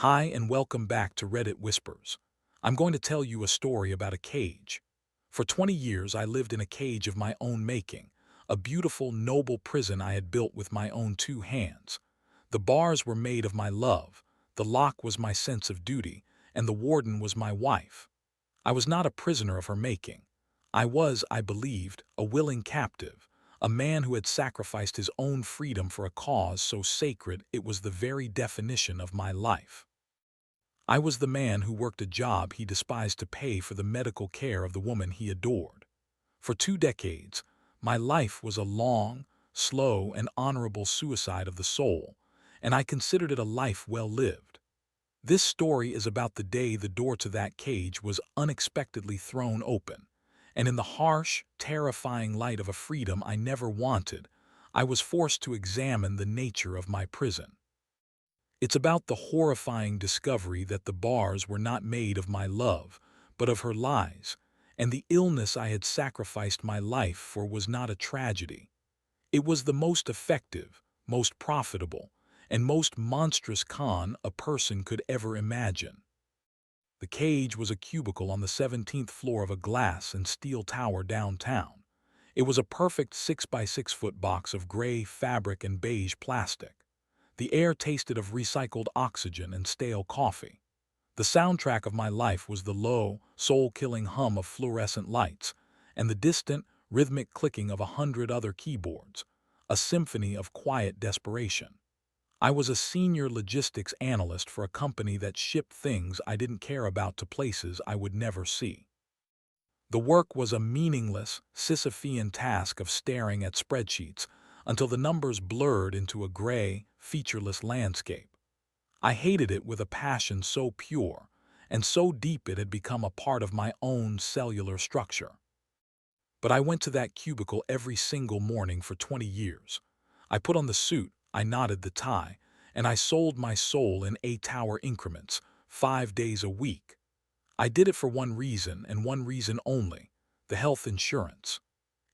Hi and welcome back to Reddit Whispers. I'm going to tell you a story about a cage. For 20 years I lived in a cage of my own making, a beautiful, noble prison I had built with my own two hands. The bars were made of my love, the lock was my sense of duty, and the warden was my wife. I was not a prisoner of her making. I was, I believed, a willing captive, a man who had sacrificed his own freedom for a cause so sacred it was the very definition of my life. I was the man who worked a job he despised to pay for the medical care of the woman he adored. For 2 decades, my life was a long, slow, and honorable suicide of the soul, and I considered it a life well lived. This story is about the day the door to that cage was unexpectedly thrown open, and in the harsh, terrifying light of a freedom I never wanted, I was forced to examine the nature of my prison. It's about the horrifying discovery that the bars were not made of my love, but of her lies, and the illness I had sacrificed my life for was not a tragedy. It was the most effective, most profitable, and most monstrous con a person could ever imagine. The cage was a cubicle on the 17th floor of a glass and steel tower downtown. It was a perfect 6 by 6 foot box of gray fabric and beige plastic. The air tasted of recycled oxygen and stale coffee. The soundtrack of my life was the low, soul-killing hum of fluorescent lights and the distant, rhythmic clicking of 100 other keyboards, a symphony of quiet desperation. I was a senior logistics analyst for a company that shipped things I didn't care about to places I would never see. The work was a meaningless, Sisyphean task of staring at spreadsheets until the numbers blurred into a gray, featureless landscape. I hated it with a passion so pure, and so deep it had become a part of my own cellular structure. But I went to that cubicle every single morning for 20 years. I put on the suit, I knotted the tie, and I sold my soul in 8-hour increments, 5 days a week. I did it for one reason and one reason only: the health insurance.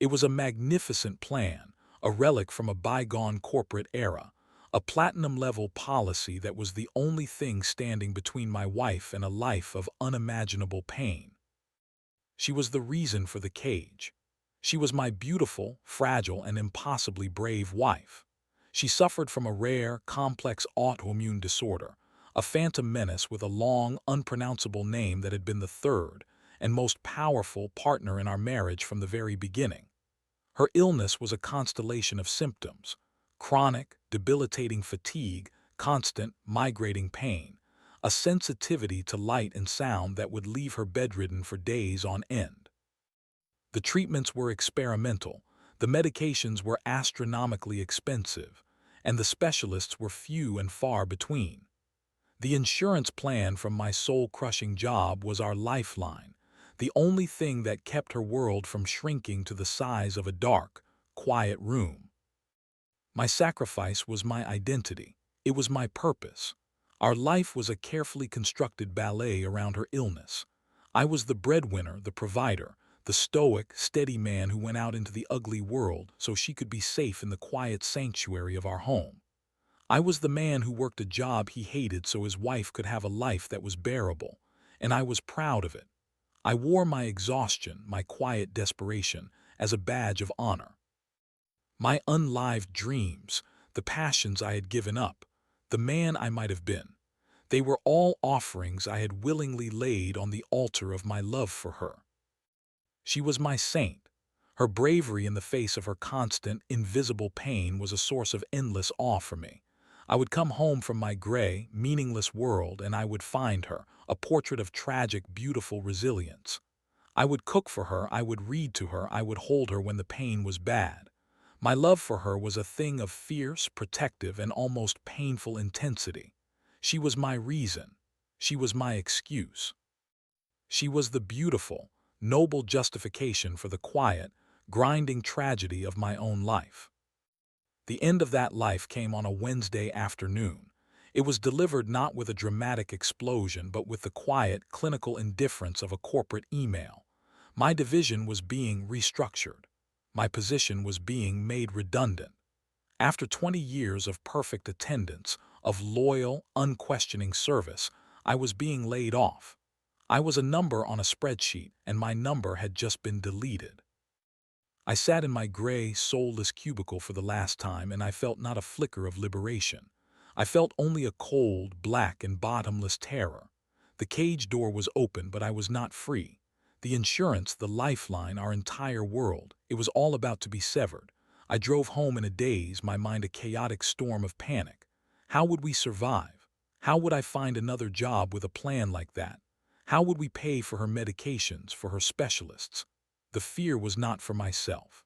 It was a magnificent plan, a relic from a bygone corporate era, a platinum-level policy that was the only thing standing between my wife and a life of unimaginable pain. She was the reason for the cage. She was my beautiful, fragile, and impossibly brave wife. She suffered from a rare, complex autoimmune disorder, a phantom menace with a long, unpronounceable name that had been the third and most powerful partner in our marriage from the very beginning. Her illness was a constellation of symptoms: chronic, debilitating fatigue, constant, migrating pain, a sensitivity to light and sound that would leave her bedridden for days on end. The treatments were experimental, the medications were astronomically expensive, and the specialists were few and far between. The insurance plan from my soul-crushing job was our lifeline, the only thing that kept her world from shrinking to the size of a dark, quiet room. My sacrifice was my identity. It was my purpose. Our life was a carefully constructed ballet around her illness. I was the breadwinner, the provider, the stoic, steady man who went out into the ugly world so she could be safe in the quiet sanctuary of our home. I was the man who worked a job he hated so his wife could have a life that was bearable, and I was proud of it. I wore my exhaustion, my quiet desperation, as a badge of honor. My unlived dreams, the passions I had given up, the man I might have been, they were all offerings I had willingly laid on the altar of my love for her. She was my saint. Her bravery in the face of her constant, invisible pain was a source of endless awe for me. I would come home from my gray, meaningless world and I would find her, a portrait of tragic, beautiful resilience. I would cook for her, I would read to her, I would hold her when the pain was bad. My love for her was a thing of fierce, protective, and almost painful intensity. She was my reason. She was my excuse. She was the beautiful, noble justification for the quiet, grinding tragedy of my own life. The end of that life came on a Wednesday afternoon. It was delivered not with a dramatic explosion but with the quiet, clinical indifference of a corporate email. My division was being restructured. My position was being made redundant. After 20 years of perfect attendance, of loyal, unquestioning service, I was being laid off. I was a number on a spreadsheet, and my number had just been deleted. I sat in my gray, soulless cubicle for the last time, and I felt not a flicker of liberation. I felt only a cold, black, and bottomless terror. The cage door was open, but I was not free. The insurance, the lifeline, our entire world, it was all about to be severed. I drove home in a daze, my mind a chaotic storm of panic. How would we survive? How would I find another job with a plan like that? How would we pay for her medications, for her specialists? The fear was not for myself.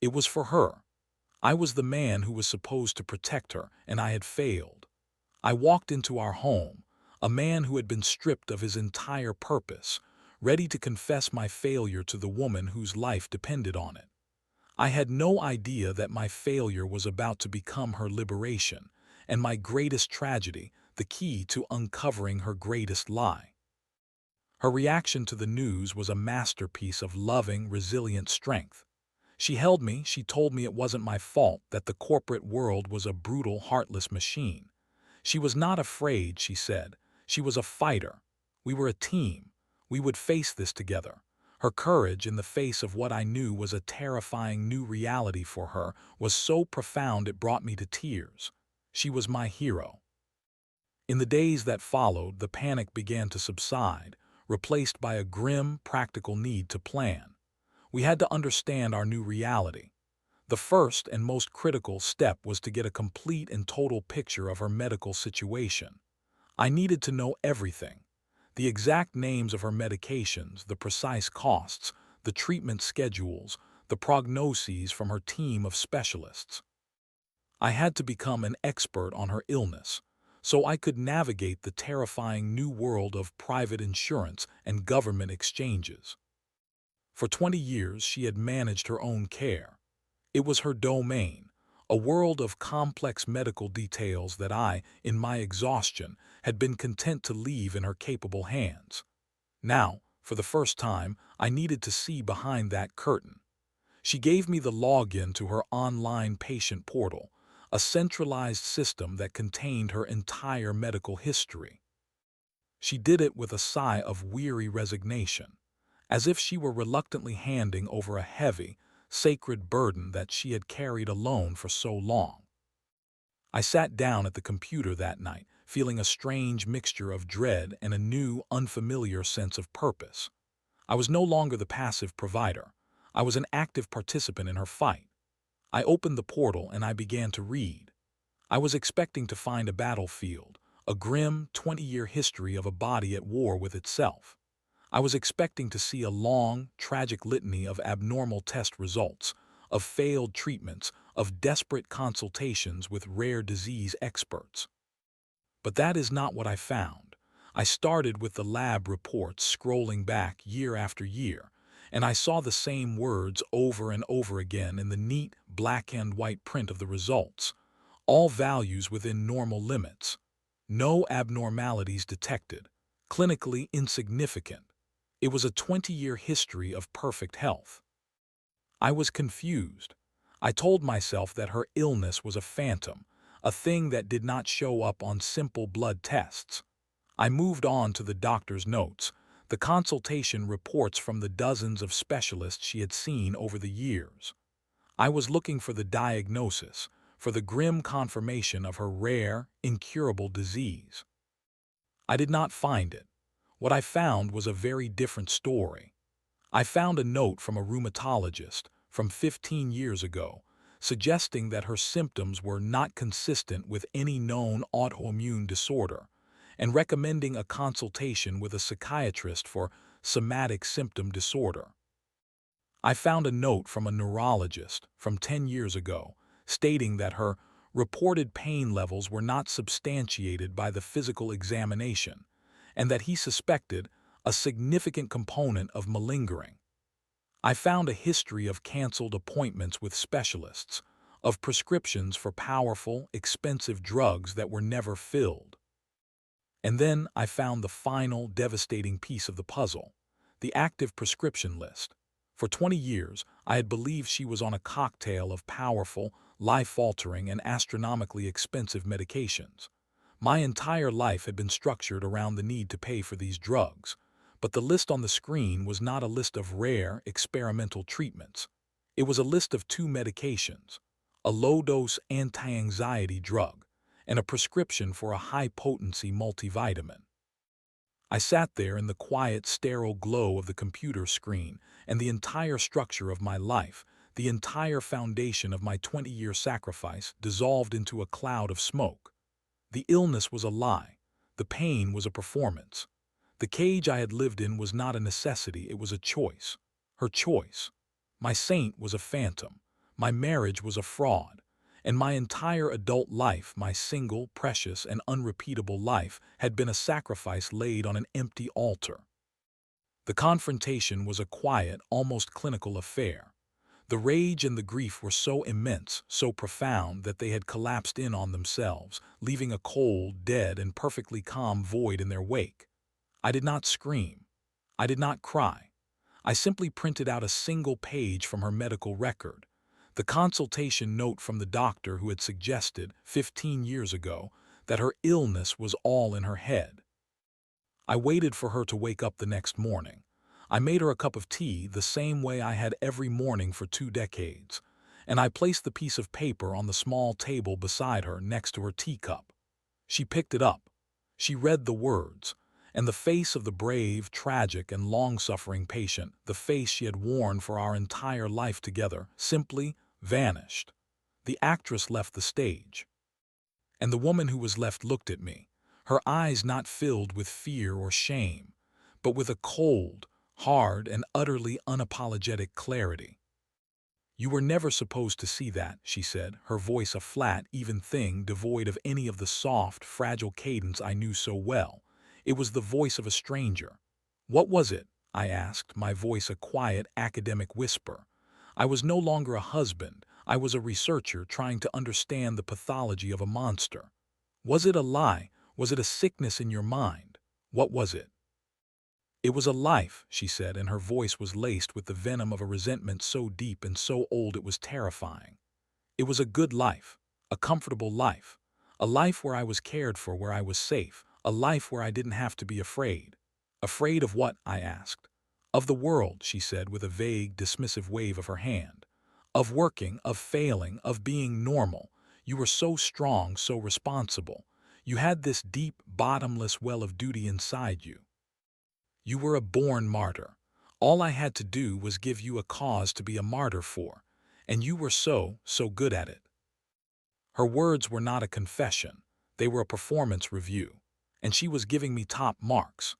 It was for her. I was the man who was supposed to protect her, and I had failed. I walked into our home, a man who had been stripped of his entire purpose, ready to confess my failure to the woman whose life depended on it. I had no idea that my failure was about to become her liberation, and my greatest tragedy, the key to uncovering her greatest lie. Her reaction to the news was a masterpiece of loving, resilient strength. She held me, she told me it wasn't my fault, that the corporate world was a brutal, heartless machine. She was not afraid, she said. She was a fighter. We were a team. We would face this together. Her courage in the face of what I knew was a terrifying new reality for her was so profound it brought me to tears. She was my hero. In the days that followed, the panic began to subside, replaced by a grim, practical need to plan. We had to understand our new reality. The first and most critical step was to get a complete and total picture of her medical situation. I needed to know everything. The exact names of her medications, the precise costs, the treatment schedules, the prognoses from her team of specialists. I had to become an expert on her illness, so I could navigate the terrifying new world of private insurance and government exchanges. For 20 years, she had managed her own care. It was her domain, a world of complex medical details that I, in my exhaustion, had been content to leave in her capable hands. Now, for the first time, I needed to see behind that curtain. She gave me the login to her online patient portal, a centralized system that contained her entire medical history. She did it with a sigh of weary resignation, as if she were reluctantly handing over a heavy, sacred burden that she had carried alone for so long. I sat down at the computer that night, feeling a strange mixture of dread and a new, unfamiliar sense of purpose. I was no longer the passive provider. I was an active participant in her fight. I opened the portal and I began to read. I was expecting to find a battlefield, a grim 20-year history of a body at war with itself. I was expecting to see a long, tragic litany of abnormal test results, of failed treatments, of desperate consultations with rare disease experts. But that is not what I found. I started with the lab reports scrolling back year after year, and I saw the same words over and over again in the neat black and white print of the results. All values within normal limits. No abnormalities detected. Clinically insignificant. It was a 20-year history of perfect health. I was confused. I told myself that her illness was a phantom, a thing that did not show up on simple blood tests. I moved on to the doctor's notes, the consultation reports from the dozens of specialists she had seen over the years. I was looking for the diagnosis, for the grim confirmation of her rare, incurable disease. I did not find it. What I found was a very different story. I found a note from a rheumatologist from 15 years ago, suggesting that her symptoms were not consistent with any known autoimmune disorder, and recommending a consultation with a psychiatrist for somatic symptom disorder. I found a note from a neurologist from 10 years ago, stating that her reported pain levels were not substantiated by the physical examination, and that he suspected a significant component of malingering. I found a history of canceled appointments with specialists, of prescriptions for powerful, expensive drugs that were never filled. And then I found the final, devastating piece of the puzzle, the active prescription list. For 20 years, I had believed she was on a cocktail of powerful, life-altering, and astronomically expensive medications. My entire life had been structured around the need to pay for these drugs, but the list on the screen was not a list of rare, experimental treatments. It was a list of two medications, a low-dose anti-anxiety drug and a prescription for a high-potency multivitamin. I sat there in the quiet, sterile glow of the computer screen, and the entire structure of my life, the entire foundation of my 20-year sacrifice, dissolved into a cloud of smoke. The illness was a lie. The pain was a performance. The cage I had lived in was not a necessity, it was a choice. Her choice. My saint was a phantom. My marriage was a fraud. And my entire adult life, my single, precious, and unrepeatable life, had been a sacrifice laid on an empty altar. The confrontation was a quiet, almost clinical affair. The rage and the grief were so immense, so profound, that they had collapsed in on themselves, leaving a cold, dead, and perfectly calm void in their wake. I did not scream. I did not cry. I simply printed out a single page from her medical record, the consultation note from the doctor who had suggested, 15 years ago, that her illness was all in her head. I waited for her to wake up the next morning. I made her a cup of tea the same way I had every morning for 2 decades, and I placed the piece of paper on the small table beside her next to her teacup. She picked it up. She read the words, and the face of the brave, tragic, and long-suffering patient, the face she had worn for our entire life together, simply vanished. The actress left the stage, and the woman who was left looked at me, her eyes not filled with fear or shame, but with a cold, hard, and utterly unapologetic clarity. "You were never supposed to see that," she said, her voice a flat, even thing devoid of any of the soft, fragile cadence I knew so well. It was the voice of a stranger. "What was it?" I asked, my voice a quiet, academic whisper. I was no longer a husband. I was a researcher trying to understand the pathology of a monster. "Was it a lie? Was it a sickness in your mind? What was it?" "It was a life," she said, and her voice was laced with the venom of a resentment so deep and so old it was terrifying. "It was a good life, a comfortable life, a life where I was cared for, where I was safe, a life where I didn't have to be afraid." "Afraid of what?" I asked. "Of the world," she said with a vague, dismissive wave of her hand. "Of working, of failing, of being normal. You were so strong, so responsible. You had this deep, bottomless well of duty inside you. You were a born martyr. All I had to do was give you a cause to be a martyr for, and you were so good at it." Her words were not a confession. They were a performance review, and she was giving me top marks.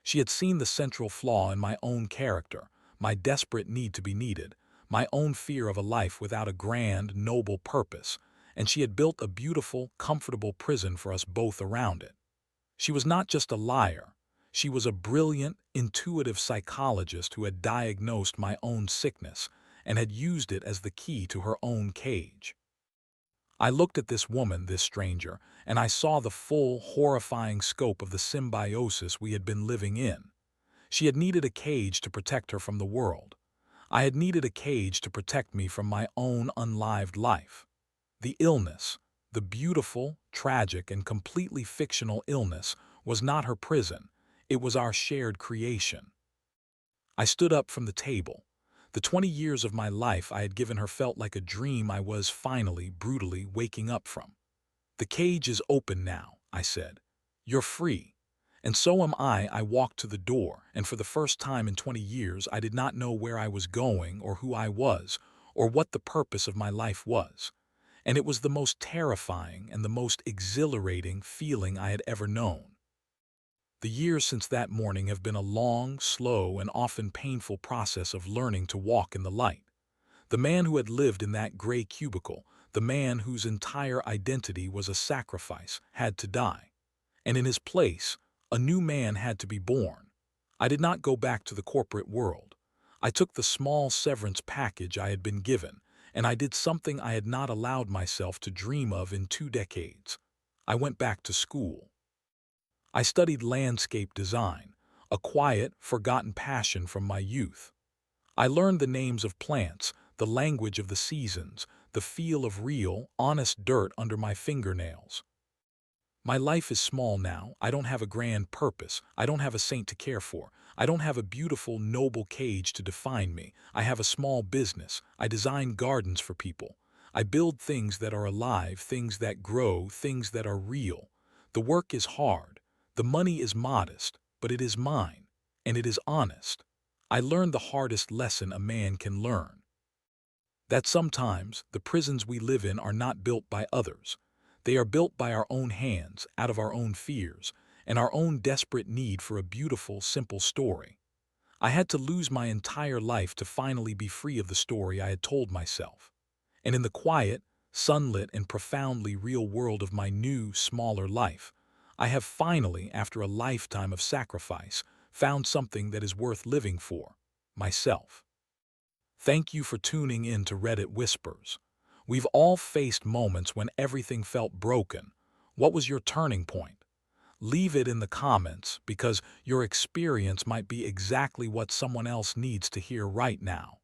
She had seen the central flaw in my own character, my desperate need to be needed, my own fear of a life without a grand, noble purpose, and she had built a beautiful, comfortable prison for us both around it. She was not just a liar. She was a brilliant, intuitive psychologist who had diagnosed my own sickness and had used it as the key to her own cage. I looked at this woman, this stranger, and I saw the full, horrifying scope of the symbiosis we had been living in. She had needed a cage to protect her from the world. I had needed a cage to protect me from my own unlived life. The illness, the beautiful, tragic, and completely fictional illness, was not her prison. It was our shared creation. I stood up from the table. The 20 years of my life I had given her felt like a dream I was finally, brutally waking up from. "The cage is open now," I said. "You're free." And so am I. I walked to the door, and for the first time in 20 years I did not know where I was going or who I was or what the purpose of my life was. And it was the most terrifying and the most exhilarating feeling I had ever known. The years since that morning have been a long, slow, and often painful process of learning to walk in the light. The man who had lived in that gray cubicle, the man whose entire identity was a sacrifice, had to die. And in his place, a new man had to be born. I did not go back to the corporate world. I took the small severance package I had been given, and I did something I had not allowed myself to dream of in 2 decades. I went back to school. I studied landscape design, a quiet, forgotten passion from my youth. I learned the names of plants, the language of the seasons, the feel of real, honest dirt under my fingernails. My life is small now. I don't have a grand purpose. I don't have a saint to care for. I don't have a beautiful, noble cage to define me. I have a small business. I design gardens for people. I build things that are alive, things that grow, things that are real. The work is hard. The money is modest, but it is mine, and it is honest. I learned the hardest lesson a man can learn. That sometimes the prisons we live in are not built by others. They are built by our own hands, out of our own fears, and our own desperate need for a beautiful, simple story. I had to lose my entire life to finally be free of the story I had told myself. And in the quiet, sunlit, and profoundly real world of my new, smaller life, I have finally, after a lifetime of sacrifice, found something that is worth living for: myself. Thank you for tuning in to Reddit Whispers. We've all faced moments when everything felt broken. What was your turning point? Leave it in the comments, because your experience might be exactly what someone else needs to hear right now.